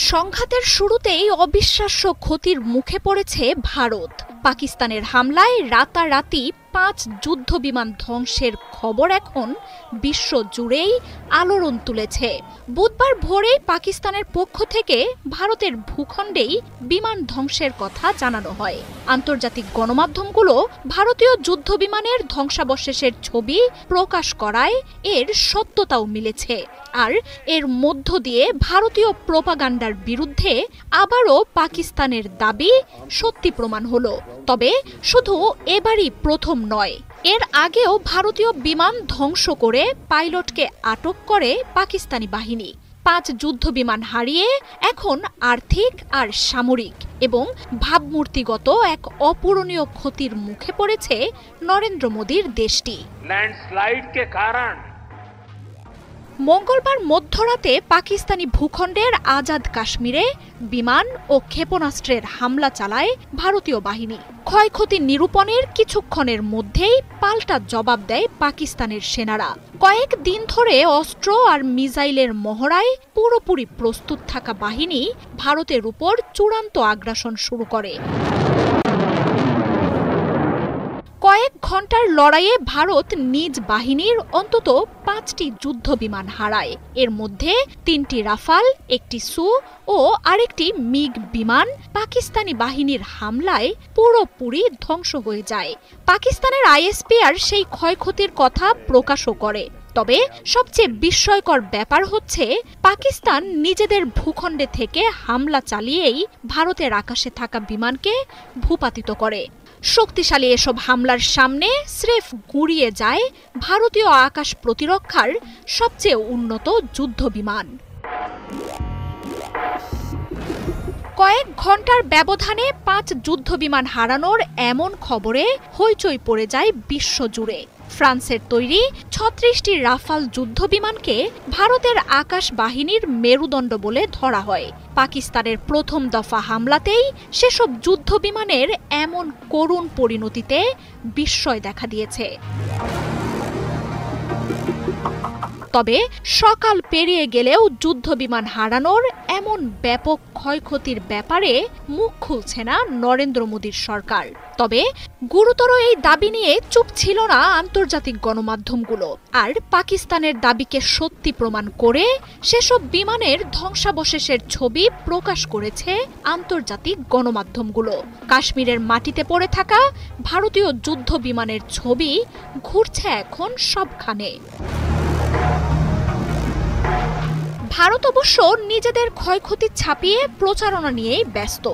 সংঘাতের শুরুতেই অবিশ্বাস্য ক্ষতির মুখে পড়েছে ভারত। পাকিস্তানের হামলায় রাতারাতি ৫ যুদ্ধবিমান ধ্বংসের খবর এখন বিশ্ব জুড়েই আলোড়ন তুলেছে। বুধবার ভোরেই পাকিস্তানের পক্ষ থেকে ভারতের ভূখণ্ডেই বিমান ধ্বংসের কথা জানানো হয়। আন্তর্জাতিক গণমাধ্যমগুলো ভারতীয় যুদ্ধবিমানের ধ্বংসাবশেষের ছবি প্রকাশ করায় এর সত্যতাও মিলেছে। আর এর মধ্য দিয়ে ভারতীয় প্রোপাগান্ডার বিরুদ্ধে আবারও পাকিস্তানের দাবি সত্যি প্রমাণ হলো। তবে শুধু এবারই প্রথম নয়, এর আগেও ভারতীয় বিমান ধ্বংস করে পাইলটকে আটক করে পাকিস্তানি বাহিনী। ৫ যুদ্ধবিমান হারিয়ে এখন আর্থিক আর সামরিক এবং ভাবমূর্তিগত এক অপূরণীয় ক্ষতির মুখে পড়েছে নরেন্দ্র মোদীর দেশটি। ল্যান্ডস্লাইড কে কারণ মঙ্গলবার মধ্যরাতে পাকিস্তানি ভূখণ্ডের আজাদ কাশ্মীরে বিমান ও ক্ষেপণাস্ত্রের হামলা চালায় ভারতীয় বাহিনী। ক্ষয়ক্ষতি নিরূপণের কিছুক্ষণের মধ্যেই পাল্টা জবাব দেয় পাকিস্তানের সেনারা। কয়েক দিন ধরে অস্ত্র আর মিসাইলের মহড়ায় পুরোপুরি প্রস্তুত থাকা বাহিনী ভারতের উপর চূড়ান্ত আগ্রাসন শুরু করে। কয়েক ঘন্টার লড়াইয়ে ভারত নিজ বাহিনীর অন্তত ৫টি যুদ্ধবিমান হারায়। এর মধ্যে ৩টি রাফাল, একটি সু ও আরেকটি মিগ বিমান পাকিস্তানি বাহিনীর হামলায় পুরোপুরি ধ্বংস হয়ে যায়। পাকিস্তানের আইএসপিআর সেই ক্ষয়ক্ষতির কথা প্রকাশও করে। তবে সবচেয়ে বিস্ময়কর ব্যাপার হচ্ছে, পাকিস্তান নিজেদের ভূখণ্ডে থেকে হামলা চালিয়েই ভারতের আকাশে থাকা বিমানকে ভূপাতিত করে। শক্তিশালী এসব হামলার সামনে স্রেফ গুঁড়িয়ে যায় ভারতীয় আকাশ প্রতিরক্ষার সবচেয়ে উন্নত যুদ্ধবিমান। কয়েক ঘন্টার ব্যবধানে ৫ যুদ্ধবিমান হারানোর এমন খবরে হইচই পড়ে যায় বিশ্বজুড়ে। ফ্রান্সের তৈরি ৩৬টি রাফাল যুদ্ধবিমানকে ভারতের আকাশ বাহিনীর মেরুদণ্ড বলে ধরা হয়। পাকিস্তানের প্রথম দফা হামলাতেই সেসব যুদ্ধবিমানের এমন করুণ পরিণতিতে বিস্ময় দেখা দিয়েছে। তবে সকাল পেরিয়ে গেলেও যুদ্ধবিমান হারানোর এমন ব্যাপক ক্ষয়ক্ষতির ব্যাপারে মুখ খুলছে না নরেন্দ্র মোদীর সরকার। তবে গুরুতর এই দাবি নিয়ে চুপ ছিল না আন্তর্জাতিক গণমাধ্যমগুলো। আর পাকিস্তানের দাবিকে সত্যি প্রমাণ করে সেসব বিমানের ধ্বংসাবশেষের ছবি প্রকাশ করেছে আন্তর্জাতিক গণমাধ্যমগুলো। কাশ্মীরের মাটিতে পড়ে থাকা ভারতীয় যুদ্ধ বিমানের ছবি ঘুরছে এখন সবখানে। ভারত অবশ্য নিজেদের ক্ষয়ক্ষতি ছাপিয়ে প্রচারণা নিয়েই ব্যস্ত।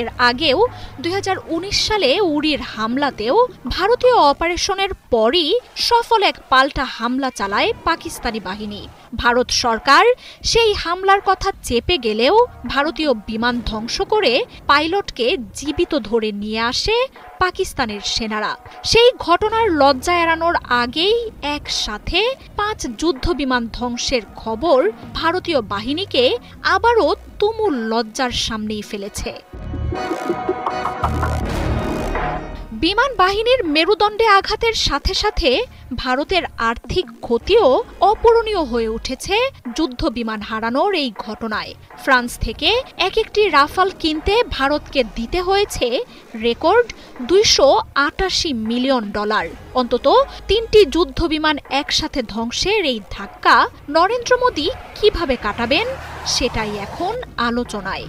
এর আগেও ২০১৯ সালে উরির হামলাতেও ভারতীয় অপারেশনের পরই সফল এক পাল্টা হামলা চালায় পাকিস্তানি বাহিনী। ভারত সরকার সেই হামলার কথা চেপে গেলেও ভারতীয় বিমান ধ্বংস করে পাইলটকে জীবিত ধরে নিয়ে আসে পাকিস্তানের সেনারা। সেই ঘটনার লজ্জা এড়ানোর আগেই একসাথে ৫ যুদ্ধবিমান ধ্বংসের খবর ভারতীয় বাহিনীকে আবারও তুমুল লজ্জার সামনেই ফেলেছে। বিমান বাহিনীর মেরুদণ্ডে আঘাতের সাথে সাথে ভারতের আর্থিক ক্ষতিও অপূরণীয় হয়ে উঠেছে যুদ্ধ বিমান হারানোর এই ঘটনায়। ফ্রান্স থেকে একটি রাফাল কিনতে ভারতকে দিতে হয়েছে রেকর্ড $২৮৮ মিলিয়ন। অন্তত ৩টি যুদ্ধবিমান একসাথে ধ্বংসের এই ধাক্কা নরেন্দ্র মোদী কিভাবে কাটাবেন, সেটাই এখন আলোচনায়।